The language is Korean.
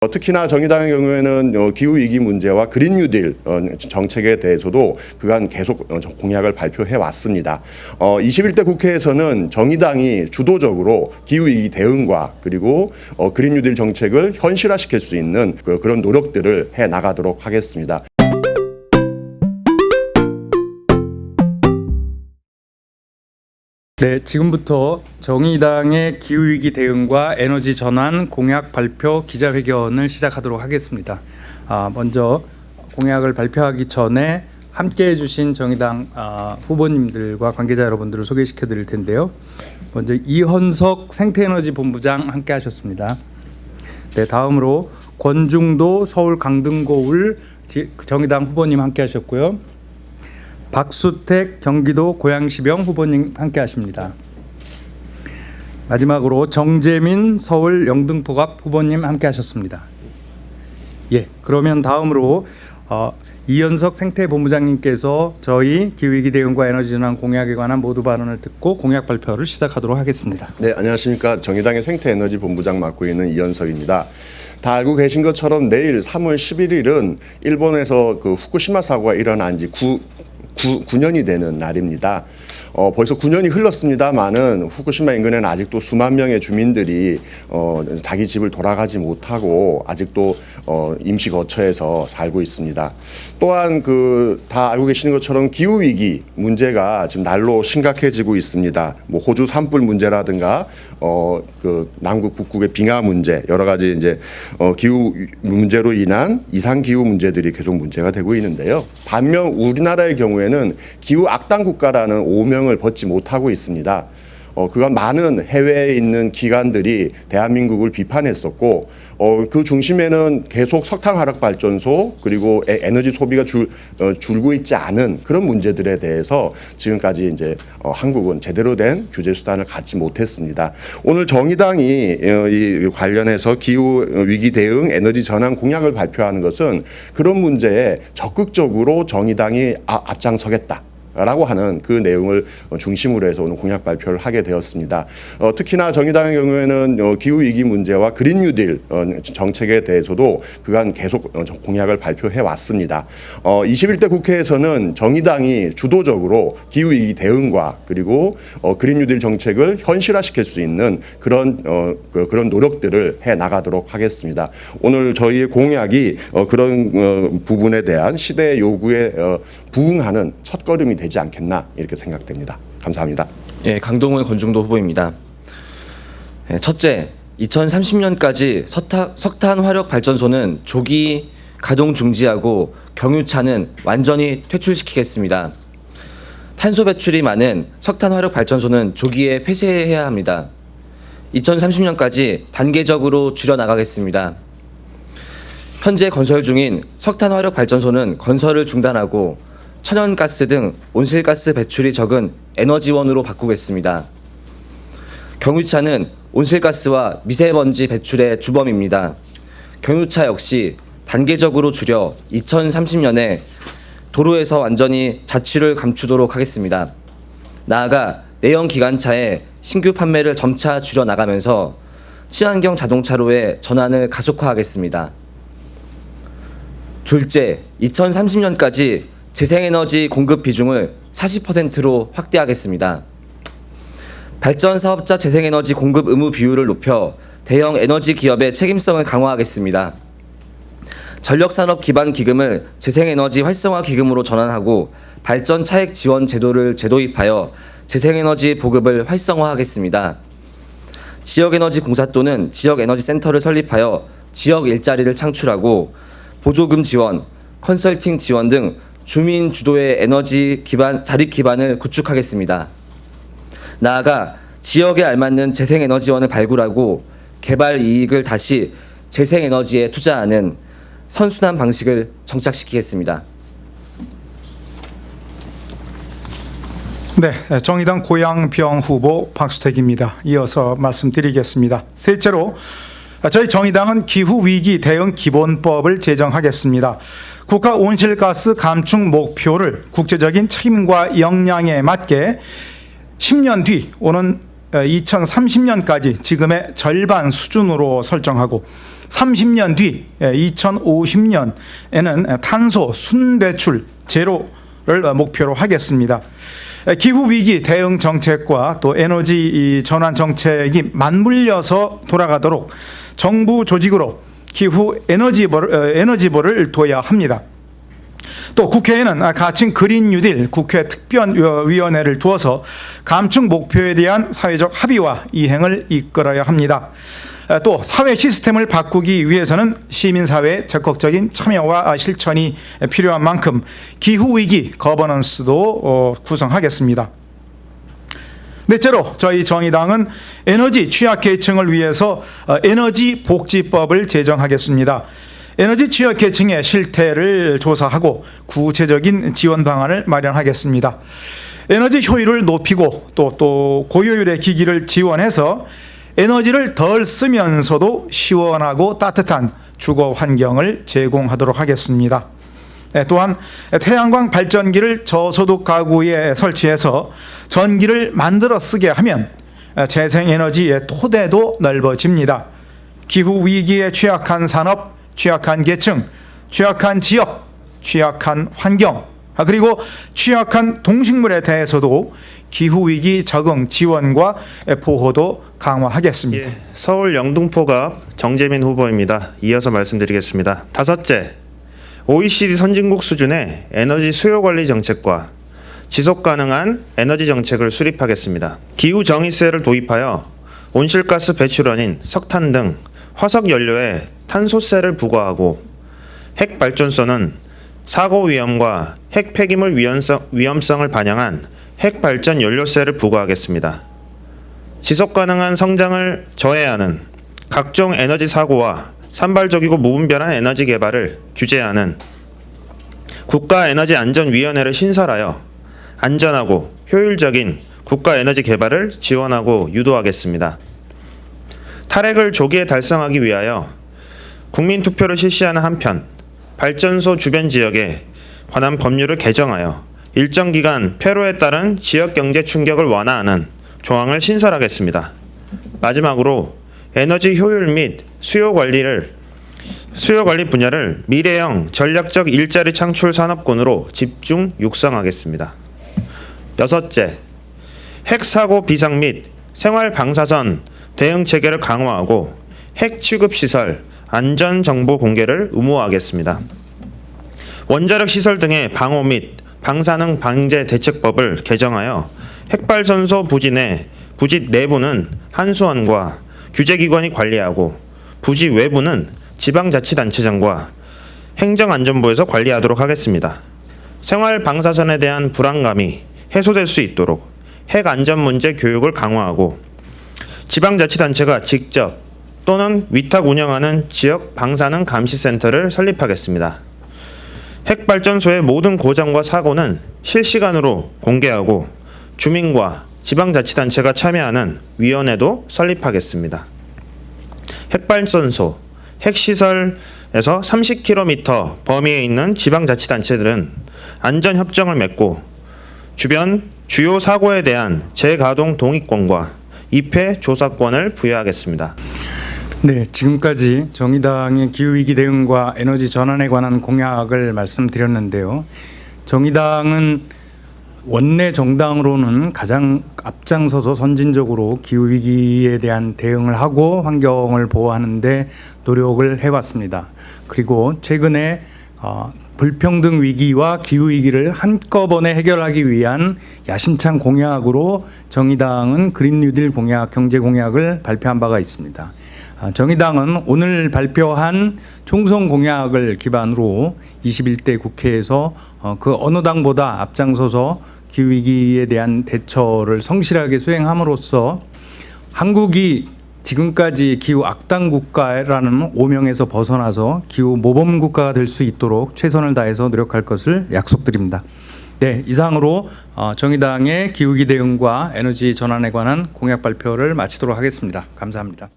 특히나 정의당의 경우에는 기후위기 문제와 그린 뉴딜 정책에 대해서도 그간 계속 공약을 발표해 왔습니다. 21대 국회에서는 정의당이 주도적으로 기후위기 대응과 그리고 그린 뉴딜 정책을 현실화시킬 수 있는 그런 노력들을 해 나가도록 하겠습니다. 네, 지금부터 정의당의 기후위기 대응과 에너지 전환 공약 발표 기자회견을 시작하도록 하겠습니다. 먼저 공약을 발표하기 전에 함께해 주신 정의당 후보님들과 관계자 여러분들을 소개시켜 드릴 텐데요. 먼저 이헌석 생태에너지 본부장 함께 하셨습니다. 네, 다음으로 권중도 서울 강등고울 정의당 후보님 함께 하셨고요. 박수택 경기도 고양시병 후보님 함께 하십니다. 마지막으로 정재민 서울 영등포갑 후보님 함께 하셨습니다. 예, 그러면 다음으로 이현석 생태본부장님께서 저희 기후위기 대응과 에너지 전환 공약에 관한 모두 발언을 듣고 공약 발표를 시작하도록 하겠습니다. 네, 안녕하십니까. 정의당의 생태에너지 본부장 맡고 있는 이현석입니다. 다 알고 계신 것처럼 내일 3월 11일은 일본에서 그 후쿠시마 사고가 일어난 지 9년이 되는 날입니다. 벌써 9년이 흘렀습니다만은 후쿠시마 인근에는 아직도 수만 명의 주민들이 자기 집을 돌아가지 못하고 아직도 임시 거처에서 살고 있습니다. 또한 다 알고 계시는 것처럼 기후 위기 문제가 지금 날로 심각해지고 있습니다. 뭐 호주 산불 문제라든가 남극 북극의 빙하 문제 여러 가지 이제 기후 문제로 인한 이상 기후 문제들이 계속 문제가 되고 있는데요. 반면 우리나라의 경우에는 기후 악당 국가라는 오명을 벗지 못하고 있습니다. 그간 많은 해외에 있는 기관들이 대한민국을 비판했었고 그 중심에는 계속 석탄 화력 발전소 그리고 에너지 소비가 줄고 있지 않은 그런 문제들에 대해서 지금까지 이제 한국은 제대로 된 규제 수단을 갖지 못했습니다. 오늘 정의당이 이 관련해서 기후 위기 대응 에너지 전환 공약을 발표하는 것은 그런 문제에 적극적으로 정의당이 앞장서겠다. 라고 하는 그 내용을 중심으로 해서 오늘 공약 발표를 하게 되었습니다. 특히나 정의당의 경우에는 기후위기 문제와 그린 뉴딜 정책에 대해서도 그간 계속 공약을 발표해 왔습니다. 21대 국회에서는 정의당이 주도적으로 기후위기 대응과 그리고 그린 뉴딜 정책을 현실화시킬 수 있는 그런 노력들을 해 나가도록 하겠습니다. 오늘 저희의 공약이 그런 부분에 대한 시대의 요구에 부응하는 첫걸음이 되지 않겠나 이렇게 생각됩니다. 감사합니다. 예, 강동훈 권중도 후보입니다. 첫째, 2030년까지 석탄 화력 발전소는 조기 가동 중지하고 경유차는 완전히 퇴출시키겠습니다. 탄소 배출이 많은 석탄 화력 발전소는 조기에 폐쇄해야 합니다. 2030년까지 단계적으로 줄여 나가겠습니다. 현재 건설 중인 석탄 화력 발전소는 건설을 중단하고 천연가스 등 온실가스 배출이 적은 에너지원으로 바꾸겠습니다. 경유차는 온실가스와 미세먼지 배출의 주범입니다. 경유차 역시 단계적으로 줄여 2030년에 도로에서 완전히 자취를 감추도록 하겠습니다. 나아가 내연 기관차의 신규 판매를 점차 줄여 나가면서 친환경 자동차로의 전환을 가속화하겠습니다. 둘째, 2030년까지 재생에너지 공급 비중을 40%로 확대하겠습니다. 발전사업자 재생에너지 공급 의무 비율을 높여 대형 에너지 기업의 책임성을 강화하겠습니다. 전력산업 기반 기금을 재생에너지 활성화 기금으로 전환하고 발전 차액 지원 제도를 재도입하여 재생에너지 보급을 활성화하겠습니다. 지역에너지 공사 또는 지역에너지 센터를 설립하여 지역 일자리를 창출하고 보조금 지원, 컨설팅 지원 등 주민 주도의 에너지 기반, 자립 기반을 구축하겠습니다. 나아가 지역에 알맞는 재생에너지원을 발굴하고 개발 이익을 다시 재생에너지에 투자하는 선순환 방식을 정착시키겠습니다. 네, 정의당 고양병 후보 박수택입니다. 이어서 말씀드리겠습니다. 셋째로 저희 정의당은 기후위기 대응 기본법을 제정하겠습니다. 국가 온실가스 감축 목표를 국제적인 책임과 역량에 맞게 10년 뒤 오는 2030년까지 지금의 절반 수준으로 설정하고 30년 뒤 2050년에는 탄소 순배출 제로를 목표로 하겠습니다. 기후 위기 대응 정책과 또 에너지 전환 정책이 맞물려서 돌아가도록 정부 조직으로 기후 에너지부를 둬야 합니다. 또 국회에는 가칭 그린 뉴딜 국회 특별위원회를 두어서 감축 목표에 대한 사회적 합의와 이행을 이끌어야 합니다. 또 사회 시스템을 바꾸기 위해서는 시민사회의 적극적인 참여와 실천이 필요한 만큼 기후위기 거버넌스도 구성하겠습니다. 넷째로 저희 정의당은 에너지 취약계층을 위해서 에너지 복지법을 제정하겠습니다. 에너지 취약계층의 실태를 조사하고 구체적인 지원 방안을 마련하겠습니다. 에너지 효율을 높이고 또 고효율의 기기를 지원해서 에너지를 덜 쓰면서도 시원하고 따뜻한 주거 환경을 제공하도록 하겠습니다. 또한 태양광 발전기를 저소득 가구에 설치해서 전기를 만들어 쓰게 하면 재생에너지의 토대도 넓어집니다. 기후 위기에 취약한 산업, 취약한 계층, 취약한 지역, 취약한 환경, 그리고 취약한 동식물에 대해서도 기후위기 적응 지원과 보호도 강화하겠습니다. 예, 서울 영등포갑 정재민 후보입니다. 이어서 말씀드리겠습니다. 다섯째, OECD 선진국 수준의 에너지 수요 관리 정책과 지속 가능한 에너지 정책을 수립하겠습니다. 기후 정의세를 도입하여 온실가스 배출원인 석탄 등 화석 연료에 탄소세를 부과하고 핵 발전소는 사고 위험과 핵 폐기물 위험성을 반영한 핵 발전 연료세를 부과하겠습니다. 지속 가능한 성장을 저해하는 각종 에너지 사고와 산발적이고 무분별한 에너지 개발을 규제하는 국가에너지안전위원회를 신설하여 안전하고 효율적인 국가 에너지 개발을 지원하고 유도하겠습니다. 탈핵을 조기에 달성하기 위하여 국민투표를 실시하는 한편 발전소 주변 지역에 관한 법률을 개정하여 일정 기간 폐로에 따른 지역경제 충격을 완화하는 조항을 신설하겠습니다. 마지막으로 에너지 효율 및 수요 관리 분야를 미래형 전략적 일자리 창출 산업군으로 집중 육성하겠습니다. 여섯째, 핵사고 비상 및 생활 방사선 대응 체계를 강화하고 핵 취급 시설 안전 정보 공개를 의무화하겠습니다. 원자력 시설 등의 방호 및 방사능 방제 대책법을 개정하여 핵발전소 부지 내부는 한수원과 규제기관이 관리하고 부지 외부는 지방자치단체장과 행정안전부에서 관리하도록 하겠습니다. 생활 방사선에 대한 불안감이 해소될 수 있도록 핵안전문제 교육을 강화하고 지방자치단체가 직접 또는 위탁 운영하는 지역 방사능 감시센터를 설립하겠습니다. 핵발전소의 모든 고장과 사고는 실시간으로 공개하고 주민과 지방자치단체가 참여하는 위원회도 설립하겠습니다. 핵발전소, 핵시설에서 30km 범위에 있는 지방자치단체들은 안전협정을 맺고 주변 주요 사고에 대한 재가동 동의권과 입회 조사권을 부여하겠습니다. 네, 지금까지 정의당의 기후위기 대응과 에너지 전환에 관한 공약을 말씀드렸는데요. 정의당은 원내 정당으로는 가장 앞장서서 선진적으로 기후위기에 대한 대응을 하고 환경을 보호하는 데 노력을 해왔습니다. 그리고 최근에 불평등 위기와 기후위기를 한꺼번에 해결하기 위한 야심찬 공약으로 정의당은 그린 뉴딜 공약, 경제 공약을 발표한 바가 있습니다. 정의당은 오늘 발표한 총선 공약을 기반으로 21대 국회에서 그 어느 당보다 앞장서서 기후위기에 대한 대처를 성실하게 수행함으로써 한국이 지금까지 기후 악당 국가라는 오명에서 벗어나서 기후 모범 국가가 될 수 있도록 최선을 다해서 노력할 것을 약속드립니다. 네, 이상으로 정의당의 기후위기 대응과 에너지 전환에 관한 공약 발표를 마치도록 하겠습니다. 감사합니다.